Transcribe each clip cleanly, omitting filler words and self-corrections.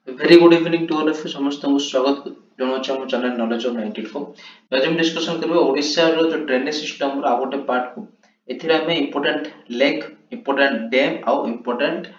Very good evening to all of you. समस्तଙ୍କୁ स्वागत जनाऊँ आम channel knowledge of 94। आज हम डिस्कशन करबा ओडिशा रो जो ड्रेनेज सिस्टम रो आ गोटे पार्ट को एथिरा में इंपोर्टेंट लेक, इंपोर्टेंट डैम और इंपोर्टेंट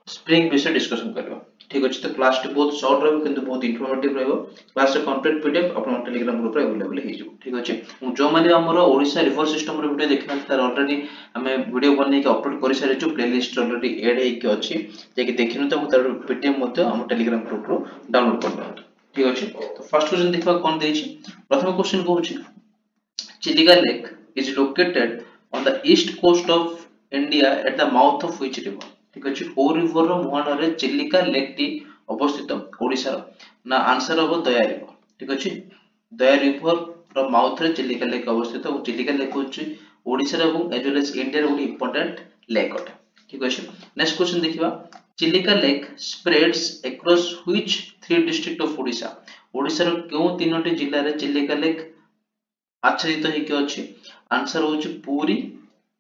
स्प्रिंग विषय डिस्कशन करबा। ठीक अछि, तो क्लास टी बहुत शॉर्ट रहबो किंतु बहुत इन्फॉर्मेटिव रहबो। क्लास रे कंप्लीट पीडीएफ अपन टेलीग्राम ग्रुप रे अवेलेबल हे जो। ठीक अछि, जो माने हमर ओडिशा रिवर सिस्टम रो वीडियो देखना तार ऑलरेडी हमें वीडियो बनै के अपलोड करि सारे जो प्लेलिस्ट ऑलरेडी ऐड हे के अछि जे कि देखिनु त तार पीडीएफ मते हम टेलीग्राम ग्रुप रो डाउनलोड कर दो। ठीक अछि, तो फर्स्ट क्वेश्चन देखबा कोन देछि। प्रथम क्वेश्चन कहउछि Chilika lake is located on the east coast of India at the mouth of which river? ठीक अछि, ओ रिवर रो मुहान रे चिलिका लेक टी अवस्थित ओडिसा रो ना आंसर हो दया रिवर। ठीक अछि, दया रिवर रो माउथ रे चिलिका लेक अवस्थित और चिलिका लेक होछि ओडिसा रो एवं एज वेल एज इंडिया रो ଗୋଟେ इंपोर्टेंट लेक अटे। ठीक अछि, नेक्स्ट क्वेश्चन देखिबा Chilika lake spreads across which three district of Odisha? Odisha रो केउ तीनोटी जिल्ला रे चिलिका लेक आच्छादित हेके अछि? आंसर होछि पुरी,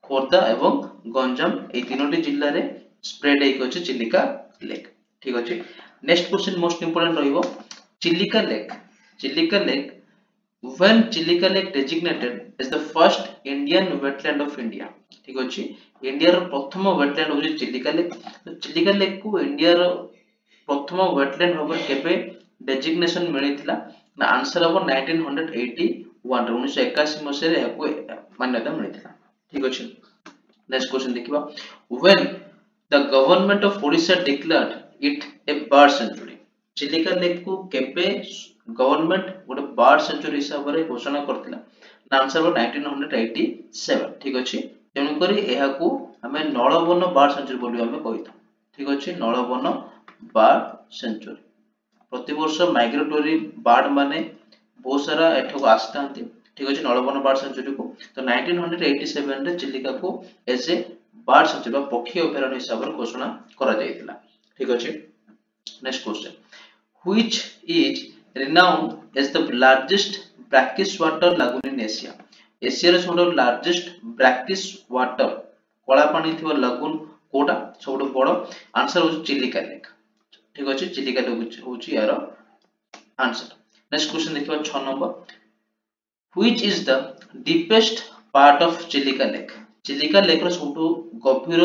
खोर्धा एवं गंजाम ए तीनोटी जिल्ला रे स्प्रेड हेके अछि चिलिका लेक। ठीक अछि, नेक्स्ट क्वेश्चन मोस्ट इंपोर्टेंट रहिबो Chilika lake. Chilika lake when Chilika lake designated as the first Indian wetland of India? ठीक अछि, इंडिया रो प्रथम वेटलैंड होछि चिलिका लेक। तो चिलिका लेक को इंडिया रो प्रथम वेटलैंड भाबे केबे डेजिग्नेशन मिलिथिला ना आंसर हो 1981 1981 मसिया रे याको मान्यता मिलिथिला। ठीक अछि, नेक्स्ट क्वेश्चन देखिबा when the government of Odisha declared it a bird sanctuary? Chilika lake को केबे गवर्नमेंट गोटे बर्ड सेंचुरी हिसाब रे घोषणा करथिला ना आंसर हो 1987। ठीक अछि, तेनु करी एहा को हमें नळवन बर्ड सेंचुरी बोली हमें कहितो। ठीक अछि, नळवन बर्ड सेंचुरी प्रति वर्ष माइग्रेटरी बर्ड माने बहुत सारा एठको आस्तांती। ठीक अछि, नळवन बर्ड सेंचुरी को तो 1987 रे चिलिका को एज ए बर्ड सेंचुरी पक्षी अभयारण्य हिसाब रे घोषणा करा जायतिला। ठीक अछि, next question which is renowned as the largest brackish water lagoon in Asia? Asia रे सबसे लार्जेस्ट ब्रैकिश वाटर कला पानी थिबा लगुन कोटा सबसे बड़? आंसर हो चिलिका लेक। ठीक अछि, चिलिका लेक होछि यार आंसर। नेक्स्ट क्वेश्चन देखिबा 6 number which is the deepest part of Chilika lake? Chilika lake रो सबसे गभीर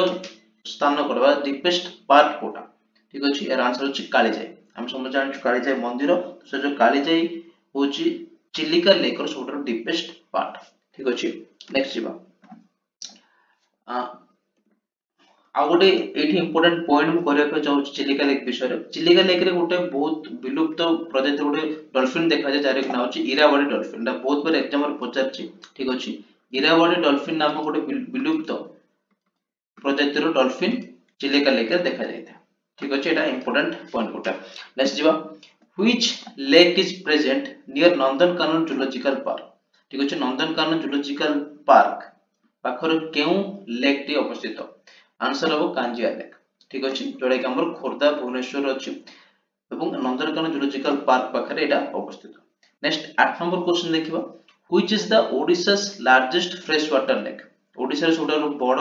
स्थान करबा डीपेस्ट पार्ट कोटा? ठीक अछि, यार आंसर होछि कालीजाई। हम समझ जान कालीजाई मंदिर से जो कालीजाई होछि चिलिका लेक रो सबसे डीपेस्ट पार्ट। ठीक अछि, नेक्स्ट जिबा आ गोटे एठी इंपोर्टेंट पॉइंट मु करिया के चाहू चिलिका लेक विषय रे। चिलिका लेक रे गोटे बहुत विलुप्त प्रजाति गोटे डॉल्फिन देखा जाय जारे नाम होछि इरावदी डॉल्फिन। दा बहुत बार एग्जाम रे पचारछि। ठीक अछि, इरावदी डॉल्फिन नाम गोटे विलुप्त प्रजाति रो डॉल्फिन चिलिका लेक रे देखा जाय। ठीक अछि, एटा इंपोर्टेंट पॉइंट कोटा। नेक्स्ट जिबा which lake is present near Nandankanan zoological park? ठीक अछि, नंदनकानन जूलॉजिकल पार्क पाखर केउ लेक टी अवस्थित? आंसर हो कांजिया लेक। ठीक अछि, जोडा कि हमर खोर्धा भुवनेश्वर अछि एवं नंदनकानन जूलॉजिकल पार्क पाखरे एटा अवस्थित। नेक्स्ट 8 नंबर क्वेश्चन देखिबा which is the Odisha's largest fresh water lake? Odisha रे सबटा बड़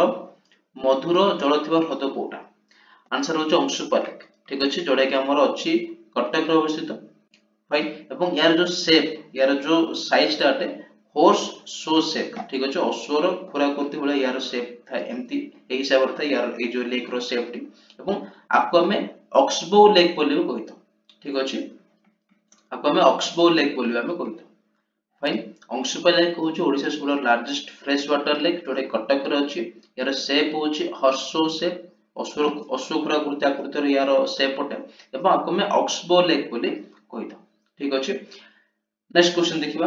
मधुर जल थिबा ह्रद कोटा? आंसर होछ अंशुपा लेक। ठीक अछि, जोडा कि हमर अछि कटक रे अवस्थित। फाइन, एवं यार जो शेप यार जो साइज टा अटे हॉर्स शो शेप। ठीक अछि, अश्वर खुरा करती भले यार शेप था एमती एही हिसाब था यार ए जो लेक रो शेप टी एवं आपको हमें ऑक्सबो लेक बोली कहितो। ठीक अछि, आपको हमें ऑक्सबो लेक बोली हमें कहितो। फाइन, अंशुपा लेक होछि ओडिसा सबटा लार्जेस्ट फ्रेश वाटर लेक जोडा कटक रे अछि। यार शेप होछि हॉर्स शो शेप, अश्व खुरा करती आकृति रो यार शेप अटे एवं आपको हमें ऑक्सबो लेक बोली कहितो। ठीक अछि, नेक्स्ट क्वेश्चन देखिबा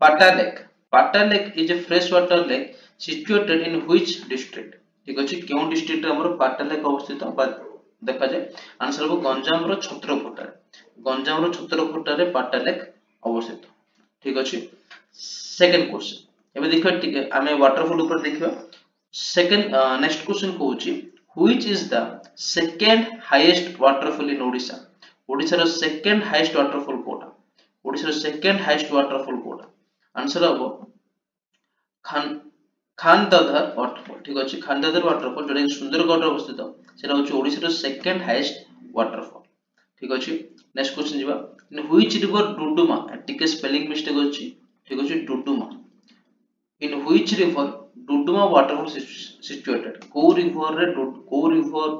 पाटा लेक। पाटा lake is a fresh water lake situated in which district? ठीक अछि, केउ डिस्ट्रिक्ट रे हमर पाटा लेक अवस्थित देखा जाय? आंसर हो गंजाम रो छत्रकोटा। गंजाम रो छत्रकोटा रे पाटा लेक अवस्थित। ठीक अछि, सेकंड क्वेश्चन एबे देखो ठीक हमें वाटरफॉल ऊपर देखिबा। सेकंड नेक्स्ट क्वेश्चन कहउछि which is the second highest waterfall in Odisha? Odisha रो सेकंड हाईएस्ट वाटरफॉल कोटा? ओडिसा रो सेकंड हाईएस्ट वाटरफॉल कोटा? आंसर हो खानदाधर वाटरफॉल। ठीक अछि, खानदाधर वाटरफॉल जोडा सुंदरगढ़ रे अवस्थित सेटा होछि ओडिसा रो सेकंड हाईएस्ट waterfall ठीक अछि। नेक्स्ट क्वेश्चन जिबा इन व्हिच रिवर डुडुमा टिके स्पेलिंग मिस्टेक अछि ठीक अछि Duduma in which river Duduma waterfall situated को रिवर रे को रिवर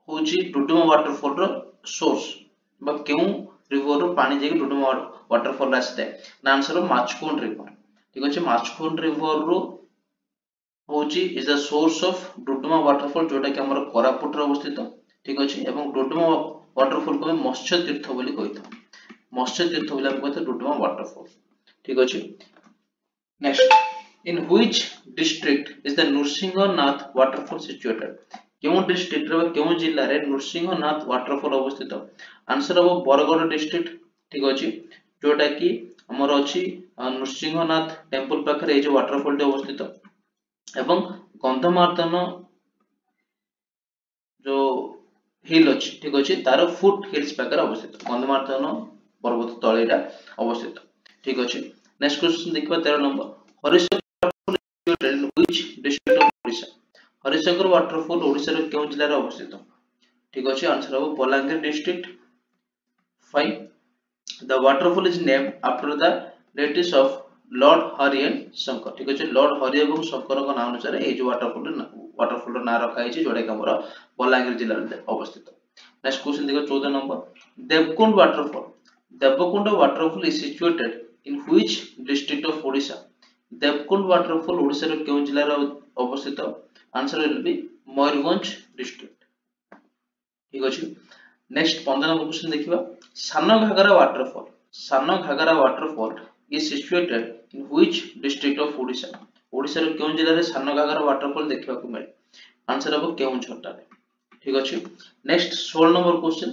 होची डुडुमा वाटरफॉल रो सोर्स बा केउ रिवर रो पानी जे डुडुमा वाटरफॉल आस्ते ना आंसर माचकोन रिवर ठीक अछि माचकोन रिवर रो होची is the source of Duduma waterfall जोटा कि हमर कोरापुट रे अवस्थित ठीक अछि एवं डुडुमा वाटरफॉल को मत्स्य तीर्थ बोली कहितो मत्स्य तीर्थ बोली हम कहते डुडुमा वाटरफॉल ठीक अछि। Next in which district is the Nrisinghnath waterfall situated केउ डिस्ट्रिक्ट रे केउ जिल्ला रे नृसिंहनाथ वाटरफॉल अवस्थित आंसर हो बरगड़ डिस्ट्रिक्ट ठीक अछि जोटा कि हमर अछि नृसिंहनाथ टेंपल पाखरे ए जे वाटरफॉल टे अवस्थित एवं गंधमार्दन जो हिल अछि ठीक अछि तार फुट हिल्स पाखरे अवस्थित गंधमार्दन पर्वत तळेटा अवस्थित ठीक अछि। नेक्स्ट क्वेश्चन देखबा 13 number Harishankar which district of Odisha Harishankar waterfall Odisha रे केउ जिल्ला रे अवस्थित ठीक अछि आंसर हो Balangir district. 5 the waterfall is named after the deities of lord Hari and Shankar ठीक अछि लॉर्ड हरि एवं शंकर को नाम अनुसार ए जो वाटरफॉल रो नाम रखा हिची जोडा कि हमर बलांगीर जिल्ला रे अवस्थित। नेक्स्ट क्वेश्चन देखो 14 number Deokund waterfall is situated in which district of Odisha Deokund waterfall Odisha रो केउ जिल्ला रे अवस्थित answer will be Mayurbhanj district ठीक अछि। नेक्स्ट 15 नंबर क्वेश्चन देखिबा Sano Ghagara waterfall is situated in which district of Odisha Odisha रो केउ जिल्ला रे सानो घागरा वाटरफॉल देखिबा को मिले आंसर हो केउंझर रे ठीक अछि। Next 16 number question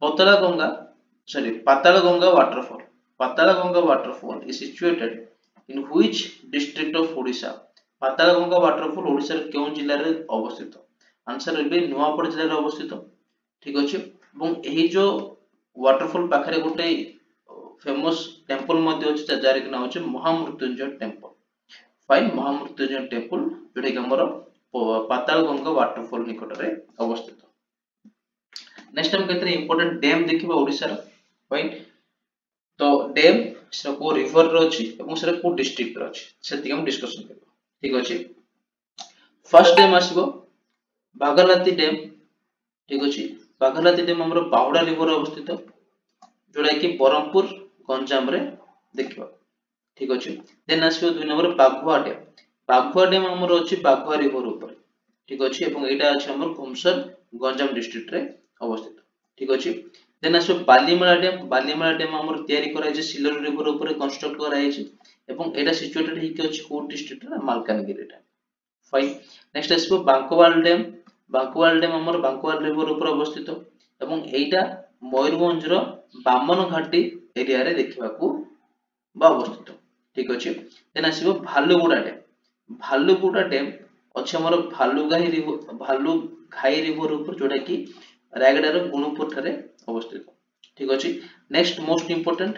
Patalganga waterfall is situated in which district of Odisha Patalganga waterfall Odisha रो केउ जिल्ला रे अवस्थित आंसर विल बी नुआपड़ जिल्ला रे अवस्थित ठीक अछि। एवं एही जो वाटरफॉल पाखरे गोटे फेमस टेंपल मध्ये अछि जार के नाम अछि महामृत्युंजय टेंपल फाइन महामृत्युंजय टेंपल जोटा कि हमर पातालगंगा वाटरफॉल निकट रे अवस्थित। नेक्स्ट हम केतरे इंपोर्टेंट डैम देखिबा ओडिसा रो फाइन तो डैम से को रिवर रो अछि एवं से को डिस्ट्रिक्ट रो अछि सेति हम डिस्कशन करबा ठीक अछि। फर्स्ट डैम आसीबो बागलाती डैम ठीक अछि बागलाती डैम हमर बाहुडा रिवर अवस्थित जोटा कि बरहमपुर गंजाम रे देखिबा ठीक अछि। देन आसीबो 2 नंबर बाघुआ डैम हमर अछि बाघुआ रिवर ऊपर ठीक अछि एवं एटा अछि हमर भूमसर गंजाम डिस्ट्रिक्ट रे अवस्थित ठीक अछि। देन आसीबो बालीमाला डैम हमर तयारी करा छै सिलर रिवर ऊपर कंस्ट्रक्ट करा छै एवं एटा सिचुएटेड हि कि अछि को डिस्ट्रिक्ट रे मालकानगिरी रे फाइन। नेक्स्ट आसीबो बांकोवाल डैम हमर बांकोवाल रिवर ऊपर अवस्थित एवं एटा मयूरभंज रो बामन घाटी एरिया रे देखिबा को बा अवस्थित ठीक अछि। देन आसीबो भालुगुडा डैम अछि हमर भालुघाई रिवर ऊपर जोटा कि रायगडा रो गुणपुर थारे अवस्थित ठीक अछि। नेक्स्ट मोस्ट इंपोर्टेंट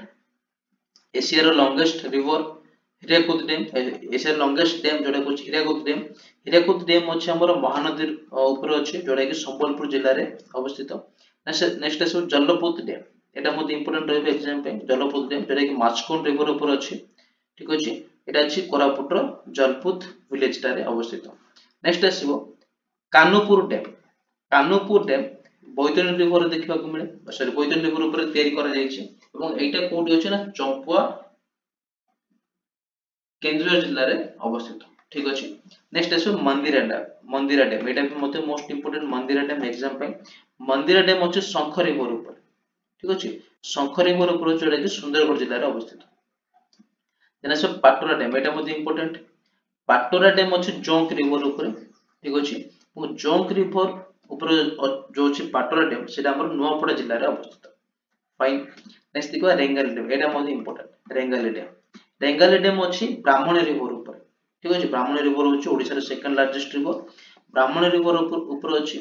एशिया रो longest river Hirakud dam Asia longest dam जोटा को हीराकुद डैम अछि हमर महानदी ऊपर अछि जोटा कि संबलपुर जिल्ला रे अवस्थित। नेक्स्ट आसीबो जलपोत डैम एटा मोस्ट इंपोर्टेंट रहबे एग्जाम पे जलपोत डैम जोटा कि माचकोन रिवर ऊपर अछि ठीक अछि एटा अछि कोरापुट रो जलपुत विलेज टारे अवस्थित। नेक्स्ट आसीबो कानुपुर डैम बैतरणी रिवर देखिबा को मिले सॉरी बैतरणी रिवर ऊपर तयारी करा जाय छै एवं एटा कोठी अछि ना चंपुआ केंद्रीय जिल्ला रे अवस्थित ठीक अछि। नेक्स्ट आसीबो मंदिरा डैम एटा भी मते मोस्ट इंपोर्टेंट मंदिरा डैम एग्जाम पे मंदिरा डैम अछि शंख रिवर ऊपर ठीक अछि शंख रिवर ऊपर जोड़ा कि सुंदरगढ़ जिल्ला रे अवस्थित। देन आसीबो पाटोरा डैम एटा मते इंपोर्टेंट पाटोरा डैम अछि जोंक रिवर ऊपर ठीक अछि और जोंक रिवर ऊपर जो अछि पाटोरा डैम सेटा हमर नुआपड़ा जिल्ला रे अवस्थित फाइन। नेक्स्ट देखबा रेंगाली डैम एटा मते इंपोर्टेंट रेंगाली डैम अछि ब्राह्मणी रिवर ऊपर ठीक अछि ब्राह्मणी रिवर अछि ओडिसा रे सेकंड लार्जेस्ट रिवर ब्राह्मणी रिवर ऊपर अछि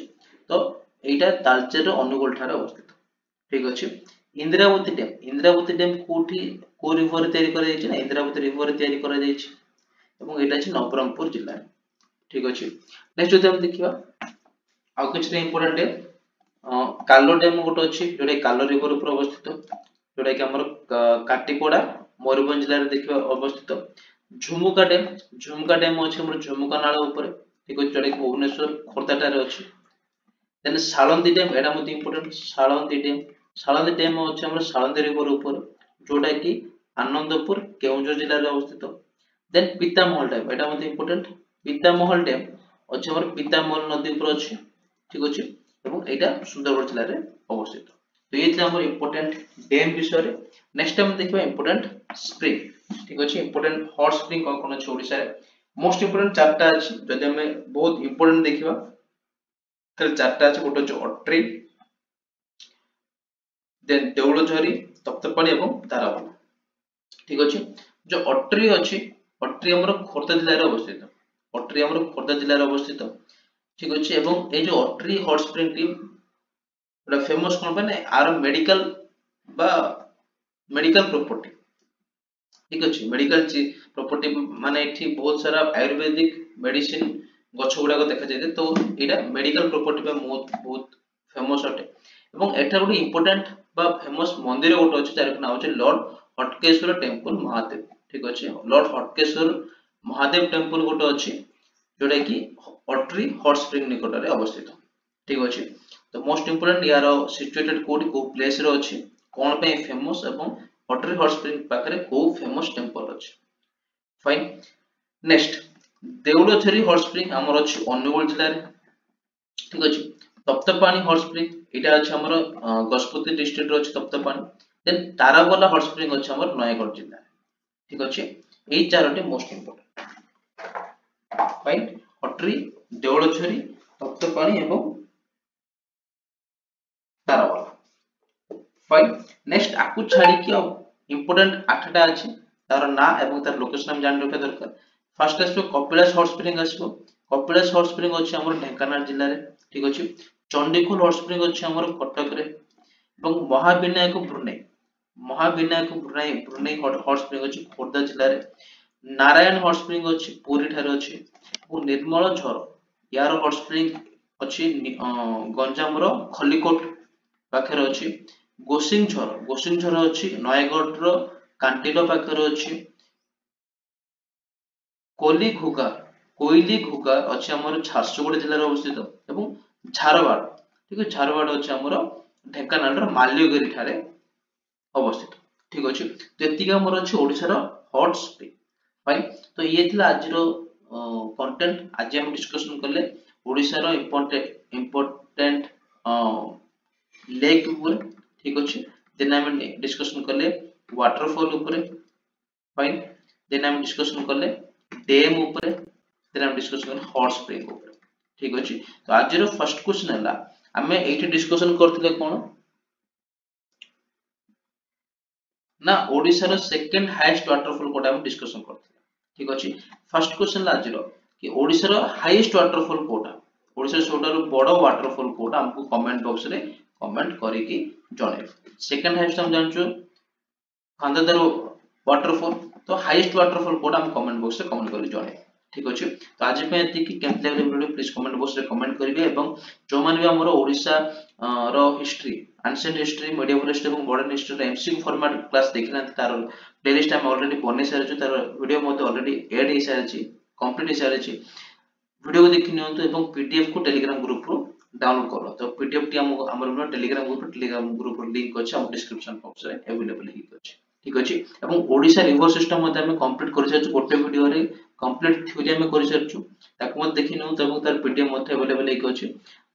तो एटा तालचेर रो अनुगुल ठारे अवस्थित ठीक अछि। इंद्रावती डैम कोठी को रिवर तयारी करा जाय छै ना इंद्रावती रिवर तयारी करा जाय छै एवं एटा अछि नवरंगपुर जिल्ला ठीक अछि। नेक्स्ट जदि हम देखिबा आउ किछ इंपोर्टेंट डैम कालो डैम गोटे अछि जोडे कालो रिवर ऊपर अवस्थित जोडा कि हमर काटीकोडा मयूरभंज जिल्ला रे देखिबा अवस्थित झुमुका डैम अछि हमर झुमुका नाळ ऊपर ठीक अछि जोडा कि भुवनेश्वर खोर्धा ठारे अछि देन साळंदी डैम एटा मते इंपोर्टेंट साळंदी डैम अछि हमर साळंदी रिवर ऊपर जोडा कि आनंदपुर केउंझर जिल्ला रे अवस्थित देन पीतामहल डैम एटा मते इंपोर्टेंट पीतामहल डैम अछि हमर पीतामहल नदी ऊपर अछि ठीक अछि एवं एटा सुंदरगढ़ जिल्ला रे अवस्थित तो ये थे हमर इंपोर्टेंट डैम विषय रे नेक्स्ट टाइम देखबा इंपोर्टेंट स्प्रिंग ठीक अछि इंपोर्टेंट हॉट स्प्रिंग कोन अछि ओडिसा रे मोस्ट इंपोर्टेंट चारटा अछि जदि हमें बहुत इंपोर्टेंट देखिबा तर चारटा अछि गोटे अछि अट्री देन देउलझरी तप्तपाणी एवं धारावाला ठीक अछि जो अट्री अछि अट्री हमर खोर्धा जिल्ला रे अवस्थित अट्री हमर खोर्धा जिल्ला रे अवस्थित ठीक अछि एवं ए जो अट्री हॉट स्प्रिंग टी बड़ा फेमस कोन माने आर मेडिकल बा मेडिकल प्रॉपर्टी ठीक अछि मेडिकल प्रॉपर्टी माने एठी बहुत सारा आयुर्वेदिक मेडिसिन गछ गुडा को देखा जाय तो एटा मेडिकल प्रॉपर्टी पे बहुत फेमस अटे एवं एटा गोटे इंपोर्टेंट बा फेमस मंदिर गोटे अछि तार नाम अछि लॉर्ड हटकेश्वर टेंपल महादेव ठीक अछि लॉर्ड हटकेश्वर महादेव टेंपल गोटे अछि जोटा कि अट्री हॉट स्प्रिंग निकट रे अवस्थित ठीक अछि तो मोस्ट इंपोर्टेंट यार सिचुएटेड कोड को प्लेस रे अछि कोन पे फेमस एवं अट्री हॉट स्प्रिंग पाखरे को फेमस टेंपल अछि फाइन नेक्स्ट देउलझरी हॉट स्प्रिंग हमर अछि अनुगुल जिल्ला रे ठीक अछि तप्तपाणी हॉट स्प्रिंग एटा अछि हमर गजपति डिस्ट्रिक्ट रो अछि Taptapani then Tarabalo hot spring अछि हमर नयगढ़ जिल्ला ठीक अछि एई चारोटी मोस्ट इंपोर्टेंट फाइन अट्री देउलझरी तप्तपाणी एवं तारावाला फाइन नेक्स्ट आकु छाडी कि इंपोर्टेंट आठटा अछि तार ना एवं तार लोकेशन हम जान रखा दरकार फर्स्ट आसो कपिलास हॉट स्प्रिंग आसो कपिलास हॉट स्प्रिंग अछि हमर ढेंकानाल जिल्ला रे ठीक अछि चंडीखोल हॉट स्प्रिंग अछि हमर कटक रे एवं महाविनायक ब्रुनेई हॉट स्प्रिंग अछि खोर्धा जिल्ला रे नारायण हॉट स्प्रिंग अछि पुरी ठारे अछि ओ निर्मल झर यार हॉट स्प्रिंग अछि गंजाम रो खलीकोट पाखरे अछि गोसिंग झर अछि नयगढ़ रो कांटिलो पाखरे अछि कोइली घुगा अछि हमर झारसुगुड़ा जिल्ला रे अवस्थित एवं झारवाड़ ठीक है झारवाड़ अछि हमर ढेंकानाल रो माल्यगिरी ठारे अवस्थित ठीक अछि तेतिका हमर अछि ओडिसा रो हॉट स्प्रिंग फाइन तो ये थिला आज रो कंटेंट आज हम डिस्कशन करले ओडिसा रो इंपोर्टेंट लेक ऊपर ठीक अछि देन हम डिस्कशन करले वाटरफॉल ऊपर फाइन देन हम डिस्कशन करले डैम ऊपर देन हम डिस्कशन करले हॉट स्प्रिंग ऊपर ठीक अछि तो आज रो फर्स्ट क्वेश्चन हला हमें एठी डिस्कशन करथिले कोन ना ओडिसा रो सेकंड हाईएस्ट वाटरफॉल कोटा हम डिस्कशन करथिले ठीक अछि फर्स्ट क्वेश्चन ला आज रो कि ओडिसा रो हाईएस्ट वाटरफॉल कोटा ओडिसा सबटारो बडो वाटरफॉल कोटा हमको कमेंट बॉक्स रे कमेंट करी कि जणे सेकंड हाईएस्ट हम जानछु खंडाधर वाटरफॉल तो हाईएस्ट वाटरफॉल कोड हम कमेंट बॉक्स रे कमेंट करी जणे ठीक अछि तो आज पे एति कि केमते लागले वीडियो प्लीज कमेंट बॉक्स रे कमेंट करिवे एवं जो माने भी हमर ओडिसा रो history ancient history medieval history एवं मॉडर्न हिस्ट्री रे एमसीक्यू फॉर्मेट क्लास देखिना तार प्लेलिस्ट हम ऑलरेडी बने सारछु तार वीडियो मते ऑलरेडी ऐड हे सारछि कंप्लीट हे सारछि वीडियो को देखि नियंतु एवं पीडीएफ को टेलीग्राम ग्रुप रो डाउनलोड करो तो पीडीएफ टी हमर टेलीग्राम ग्रुप रो लिंक अछि हम डिस्क्रिप्शन बॉक्स रे अवेलेबल ही अछि ठीक अछि एवं ओडिसा रिवर सिस्टम मते हम कंप्लीट करि सारछु गोटे वीडियो रे कंप्लीट थ्योरी हम करि सारछु ताको मत देखि नियंतु एवं तार पीडीएफ मते अवेलेबल ही अछि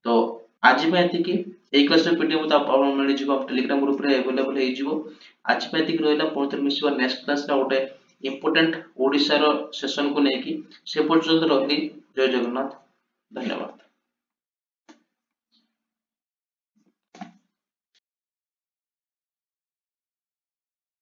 तो आज पे एति कि एई क्लास रे पीडीएफ मते आप मिलि जिवो टेलीग्राम ग्रुप रे अवेलेबल ही जिवो आज पे एति रहला पुनः मिसिबा नेक्स्ट क्लास रे गोटे इंपोर्टेंट ओडिसा रो सेशन को लेकी से पर्यंत रहली जय जगन्नाथ धन्यवाद।